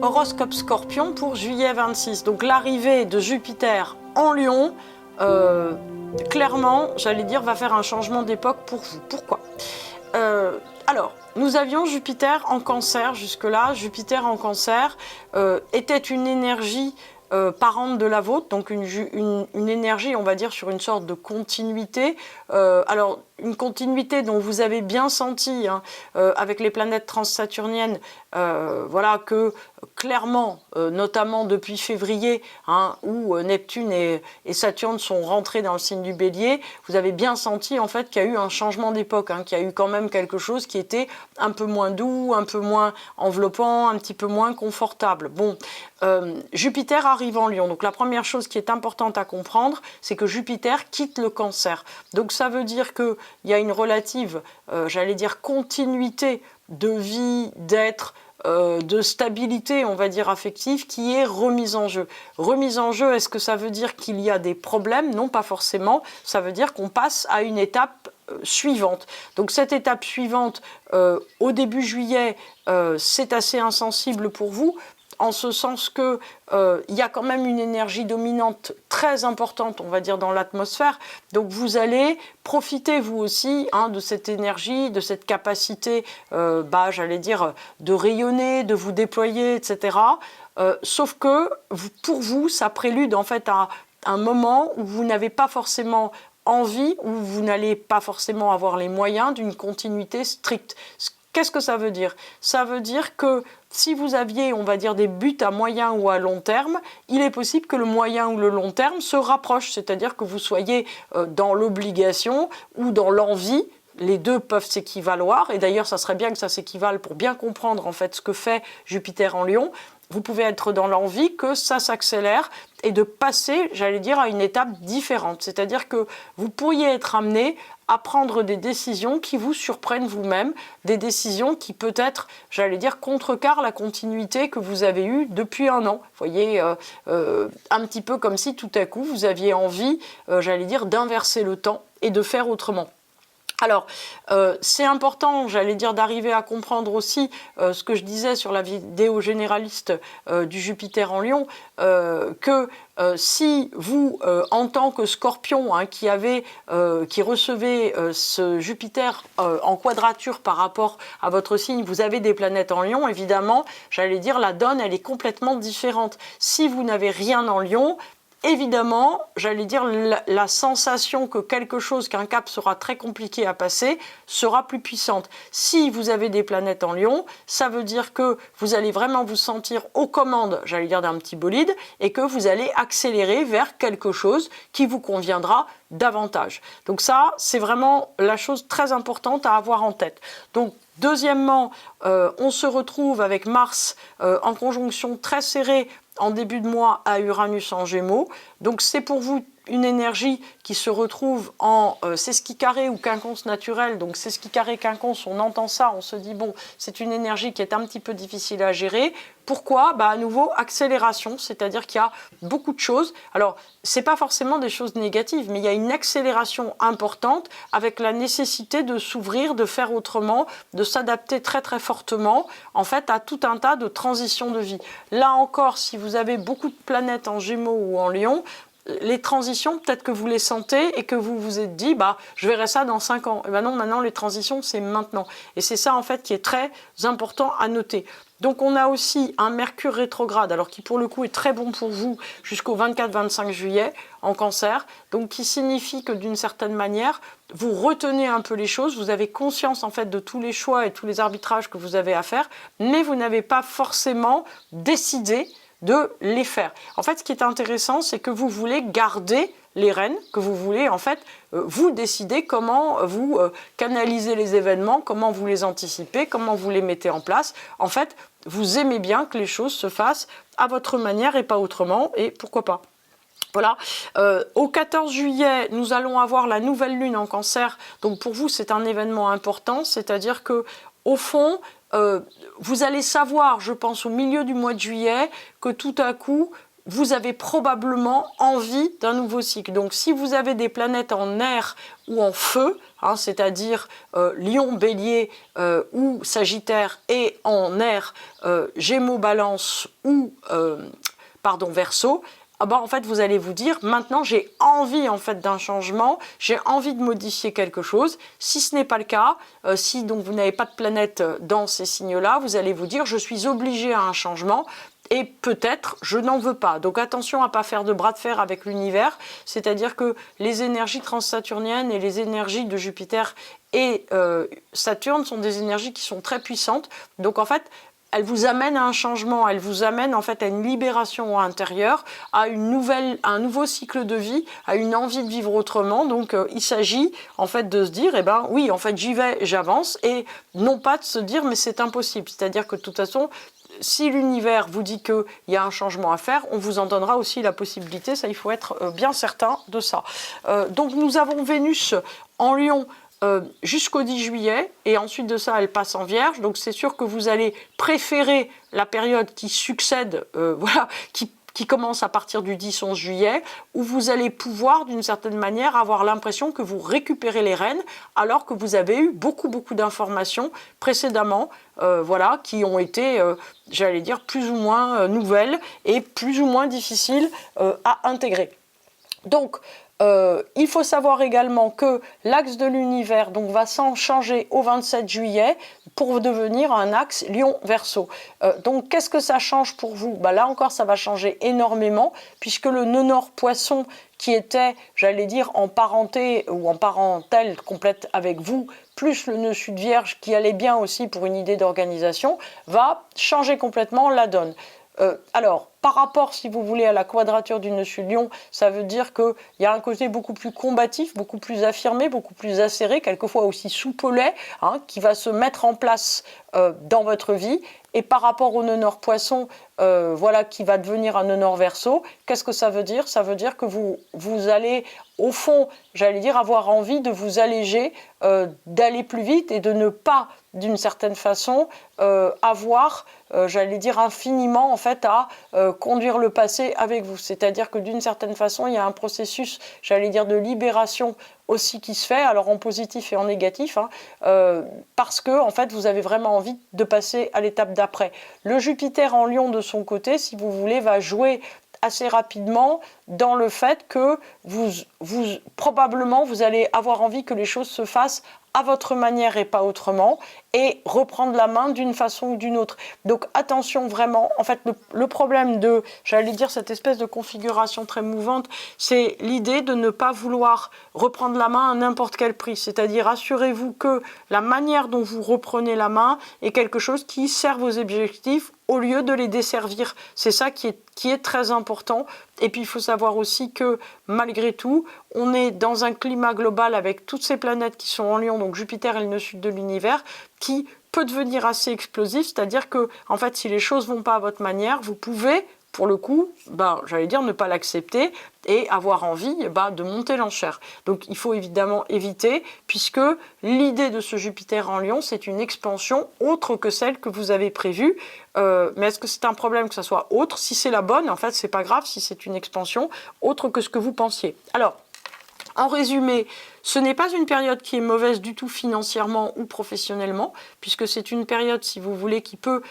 Horoscope Scorpion pour juillet 26. Donc l'arrivée de Jupiter en Lion, clairement, j'allais dire, va faire un changement d'époque pour vous. Pourquoi? Alors, nous avions Jupiter en Cancer jusque-là. Jupiter en Cancer était une énergie parente de la vôtre, donc une énergie, on va dire, sur une sorte de continuité. Alors, une continuité dont vous avez bien senti, hein, avec les planètes transsaturniennes, voilà, que clairement, notamment depuis février, hein, où Neptune et Saturne sont rentrés dans le signe du Bélier, vous avez bien senti en fait qu'il y a eu un changement d'époque, hein, qu'il y a eu quand même quelque chose qui était un peu moins doux, un peu moins enveloppant, un petit peu moins confortable. Bon, Jupiter arrive en Lion, donc la première chose qui est importante à comprendre, c'est que Jupiter quitte le Cancer. Donc ça veut dire qu'il y a une relative, j'allais dire, continuité de vie, d'être, de stabilité, on va dire, affective, qui est remise en jeu. Remise en jeu, est-ce que ça veut dire qu'il y a des problèmes? Non, pas forcément. Ça veut dire qu'on passe à une étape suivante. Donc cette étape suivante, au début juillet, c'est assez insensible pour vous, en ce sens que il y a quand même une énergie dominante très importante, on va dire, dans l'atmosphère. Donc vous allez profiter, vous aussi, hein, de cette énergie, de cette capacité, j'allais dire, de rayonner, de vous déployer, etc. Sauf que, pour vous, ça prélude en fait à un moment où vous n'avez pas forcément envie, où vous n'allez pas forcément avoir les moyens d'une continuité stricte. Qu'est-ce que ça veut dire? Ça veut dire que si vous aviez, on va dire, des buts à moyen ou à long terme, il est possible que le moyen ou le long terme se rapprochent, c'est-à-dire que vous soyez dans l'obligation ou dans l'envie. Les deux peuvent s'équivaloir, et d'ailleurs, ça serait bien que ça s'équivale pour bien comprendre en fait ce que fait Jupiter en Lion. Vous pouvez être dans l'envie que ça s'accélère et de passer, j'allais dire, à une étape différente. C'est-à-dire que vous pourriez être amené à prendre des décisions qui vous surprennent vous-même, des décisions qui peut-être, j'allais dire, contrecarrent la continuité que vous avez eue depuis un an. Vous voyez, un petit peu comme si tout à coup vous aviez envie, j'allais dire, d'inverser le temps et de faire autrement. Alors, c'est important, j'allais dire, d'arriver à comprendre aussi ce que je disais sur la vidéo généraliste du Jupiter en Lion, que si vous, en tant que Scorpion, hein, qui recevez ce Jupiter en quadrature par rapport à votre signe, vous avez des planètes en Lion, évidemment, j'allais dire, la donne, elle est complètement différente. Si vous n'avez rien en Lion, évidemment, j'allais dire, la sensation que quelque chose, qu'un cap sera très compliqué à passer, sera plus puissante. Si vous avez des planètes en Lion, ça veut dire que vous allez vraiment vous sentir aux commandes, j'allais dire, d'un petit bolide, et que vous allez accélérer vers quelque chose qui vous conviendra davantage. Donc ça, c'est vraiment la chose très importante à avoir en tête. Donc, deuxièmement, on se retrouve avec Mars en conjonction très serrée en début de mois à Uranus en Gémeaux. Donc c'est pour vous une énergie qui se retrouve en sesqui carré ou quinconce naturel. Donc sesqui carré, quinconce, on entend ça, on se dit bon, c'est une énergie qui est un petit peu difficile à gérer. Pourquoi? À nouveau, accélération, c'est-à-dire qu'il y a beaucoup de choses. Alors, c'est pas forcément des choses négatives, mais il y a une accélération importante avec la nécessité de s'ouvrir, de faire autrement, de s'adapter très très fortement, en fait, à tout un tas de transitions de vie. Là encore, si vous avez beaucoup de planètes en Gémeaux ou en Lion, les transitions, peut-être que vous les sentez et que vous vous êtes dit, je verrai ça dans 5 ans. Et non, maintenant, les transitions, c'est maintenant. Et c'est ça, en fait, qui est très important à noter. Donc, on a aussi un Mercure rétrograde, alors qui, pour le coup, est très bon pour vous jusqu'au 24-25 juillet en Cancer. Donc, qui signifie que, d'une certaine manière, vous retenez un peu les choses, vous avez conscience, en fait, de tous les choix et tous les arbitrages que vous avez à faire, mais vous n'avez pas forcément décidé de les faire. En fait, ce qui est intéressant, c'est que vous voulez garder les rênes, que vous voulez en fait vous décider comment vous canalisez les événements, comment vous les anticipez, comment vous les mettez en place. En fait, vous aimez bien que les choses se fassent à votre manière et pas autrement, et pourquoi pas. Voilà. Au 14 juillet, nous allons avoir la nouvelle lune en Cancer. Donc pour vous, c'est un événement important, c'est-à-dire que au fond, vous allez savoir, je pense, au milieu du mois de juillet, que tout à coup, vous avez probablement envie d'un nouveau cycle. Donc, si vous avez des planètes en air ou en feu, hein, c'est-à-dire Lion, Bélier ou Sagittaire, et en air Gémeaux, Balance ou Verseau, ah ben, en fait, vous allez vous dire, maintenant j'ai envie en fait d'un changement, j'ai envie de modifier quelque chose. Si ce n'est pas le cas, si donc vous n'avez pas de planète dans ces signes-là, vous allez vous dire, je suis obligé à un changement. Et peut-être, je n'en veux pas. Donc attention à ne pas faire de bras de fer avec l'univers, c'est-à-dire que les énergies transsaturniennes et les énergies de Jupiter et Saturne sont des énergies qui sont très puissantes. Donc en fait, elle vous amène à un changement, elle vous amène en fait à une libération intérieure, à un nouveau cycle de vie, à une envie de vivre autrement. Donc il s'agit en fait de se dire, eh ben oui, en fait j'y vais, j'avance, et non pas de se dire mais c'est impossible. C'est-à-dire que de toute façon, si l'univers vous dit qu'il y a un changement à faire, on vous en donnera aussi la possibilité. Ça, il faut être bien certain de ça. Donc nous avons Vénus en Lion jusqu'au 10 juillet, et ensuite de ça, elle passe en Vierge. Donc c'est sûr que vous allez préférer la période qui succède, voilà, qui commence à partir du 10-11 juillet, où vous allez pouvoir, d'une certaine manière, avoir l'impression que vous récupérez les rênes, alors que vous avez eu beaucoup d'informations précédemment, voilà, qui ont été, j'allais dire, plus ou moins nouvelles et plus ou moins difficiles à intégrer. Donc, il faut savoir également que l'axe de l'univers va s'en changer au 27 juillet pour devenir un axe Lion-Verseau. Donc qu'est-ce que ça change pour vous? Là encore, ça va changer énormément, puisque le nœud nord Poisson, qui était, j'allais dire, en parenté ou en parentèle complète avec vous, plus le nœud sud Vierge, qui allait bien aussi pour une idée d'organisation, va changer complètement la donne. Alors, par rapport, si vous voulez, à la quadrature du nœud sud Lion, ça veut dire qu'il y a un côté beaucoup plus combatif, beaucoup plus affirmé, beaucoup plus acéré, quelquefois aussi soupolé, hein, qui va se mettre en place dans votre vie. Et par rapport au nœud nord Poisson, voilà, qui va devenir un nœud nord Verseau, qu'est-ce que ça veut dire? Ça veut dire que vous allez, au fond, j'allais dire, avoir envie de vous alléger, d'aller plus vite et de ne pas, d'une certaine façon, avoir, j'allais dire, infiniment, en fait, à conduire le passé avec vous. C'est-à-dire que d'une certaine façon, il y a un processus, j'allais dire, de libération aussi qui se fait, alors en positif et en négatif, hein, parce que en fait vous avez vraiment envie de passer à l'étape d'après. Le Jupiter en Lion de son côté, si vous voulez, va jouer assez rapidement dans le fait que probablement vous allez avoir envie que les choses se fassent à votre manière et pas autrement, et reprendre la main d'une façon ou d'une autre. Donc attention vraiment, en fait le problème de, j'allais dire, cette espèce de configuration très mouvante, c'est l'idée de ne pas vouloir reprendre la main à n'importe quel prix. C'est-à-dire assurez-vous que la manière dont vous reprenez la main est quelque chose qui sert vos objectifs au lieu de les desservir. C'est ça qui est très important. Et puis il faut savoir aussi que malgré tout, on est dans un climat global avec toutes ces planètes qui sont en Lion, donc Jupiter et le nœud sud de l'univers, qui peut devenir assez explosif, c'est-à-dire que en fait, si les choses ne vont pas à votre manière, vous pouvez, pour le coup, j'allais dire, ne pas l'accepter et avoir envie de monter l'enchère. Donc il faut évidemment éviter, puisque l'idée de ce Jupiter en Lion, c'est une expansion autre que celle que vous avez prévue. Mais est-ce que c'est un problème que ça soit autre? Si c'est la bonne, en fait, c'est pas grave si c'est une expansion autre que ce que vous pensiez. Alors, en résumé, ce n'est pas une période qui est mauvaise du tout financièrement ou professionnellement, puisque c'est une période, si vous voulez, qui peut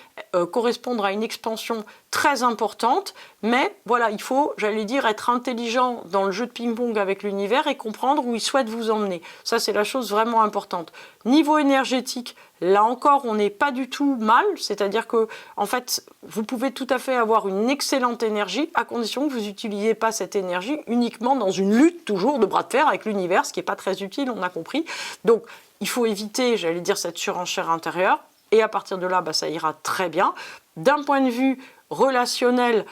correspondre à une expansion très importante, mais voilà, il faut, j'allais dire, être intelligent dans le jeu de ping-pong avec l'univers et comprendre où il souhaite vous emmener. Ça, c'est la chose vraiment importante. Niveau énergétique, là encore, on n'est pas du tout mal, c'est-à-dire que, en fait, vous pouvez tout à fait avoir une excellente énergie, à condition que vous n'utilisiez pas cette énergie uniquement dans une lutte toujours de bras de fer avec l'univers, ce qui n'est pas très utile, on a compris. Donc, il faut éviter, j'allais dire, cette surenchère intérieure, et à partir de là, ça ira très bien. D'un point de vue relationnel,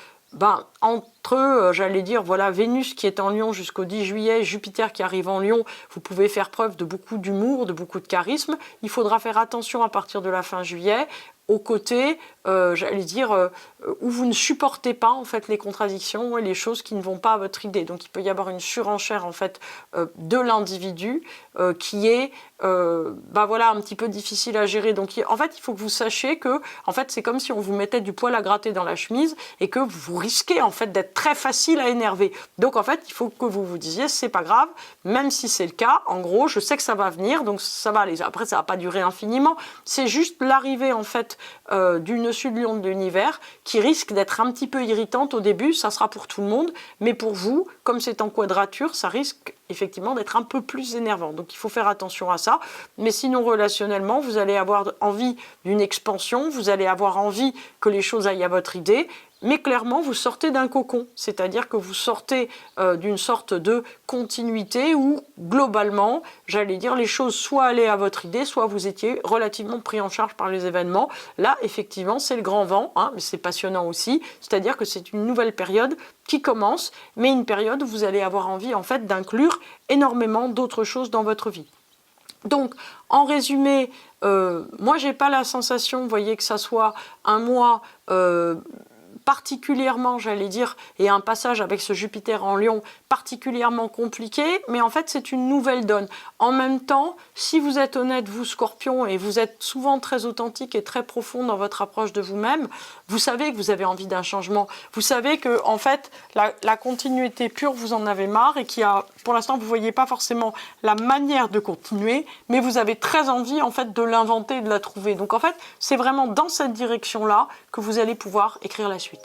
entre, j'allais dire, voilà, Vénus qui est en Lion jusqu'au 10 juillet, Jupiter qui arrive en Lion, vous pouvez faire preuve de beaucoup d'humour, de beaucoup de charisme. Il faudra faire attention à partir de la fin juillet au côté, j'allais dire, où vous ne supportez pas en fait les contradictions et les choses qui ne vont pas à votre idée. Donc il peut y avoir une surenchère en fait de l'individu qui est voilà, un petit peu difficile à gérer. Donc en fait, il faut que vous sachiez que en fait, c'est comme si on vous mettait du poil à gratter dans la chemise et que vous risquez en fait d'être êtes très facile à énerver. Donc en fait, il faut que vous vous disiez, c'est pas grave, même si c'est le cas, en gros, je sais que ça va venir, donc ça va aller. Après, ça va pas durer infiniment, c'est juste l'arrivée en fait d'une chute de lion de l'univers qui risque d'être un petit peu irritante au début, ça sera pour tout le monde, mais pour vous, comme c'est en quadrature, ça risque effectivement d'être un peu plus énervant. Donc il faut faire attention à ça. Mais sinon, relationnellement, vous allez avoir envie d'une expansion, vous allez avoir envie que les choses aillent à votre idée, mais clairement, vous sortez d'un cocon. C'est-à-dire que vous sortez d'une sorte de continuité où, globalement, j'allais dire, les choses soit allaient à votre idée, soit vous étiez relativement pris en charge par les événements. Là, effectivement, c'est le grand vent, hein, mais c'est passionnant aussi. C'est-à-dire que c'est une nouvelle période qui commence, mais une période où vous allez avoir envie, en fait, d'inclure énormément d'autres choses dans votre vie. Donc, en résumé, moi, j'ai pas la sensation, vous voyez, que ça soit un mois particulièrement, j'allais dire, et un passage avec ce Jupiter en Lion particulièrement compliqué, mais en fait, c'est une nouvelle donne. En même temps, si vous êtes honnête, vous, Scorpion, et vous êtes souvent très authentique et très profond dans votre approche de vous-même, vous savez que vous avez envie d'un changement. Vous savez que, en fait, la continuité pure, vous en avez marre et qu'il y a, pour l'instant, vous ne voyez pas forcément la manière de continuer, mais vous avez très envie, en fait, de l'inventer et de la trouver. Donc, en fait, c'est vraiment dans cette direction-là que vous allez pouvoir écrire la suite.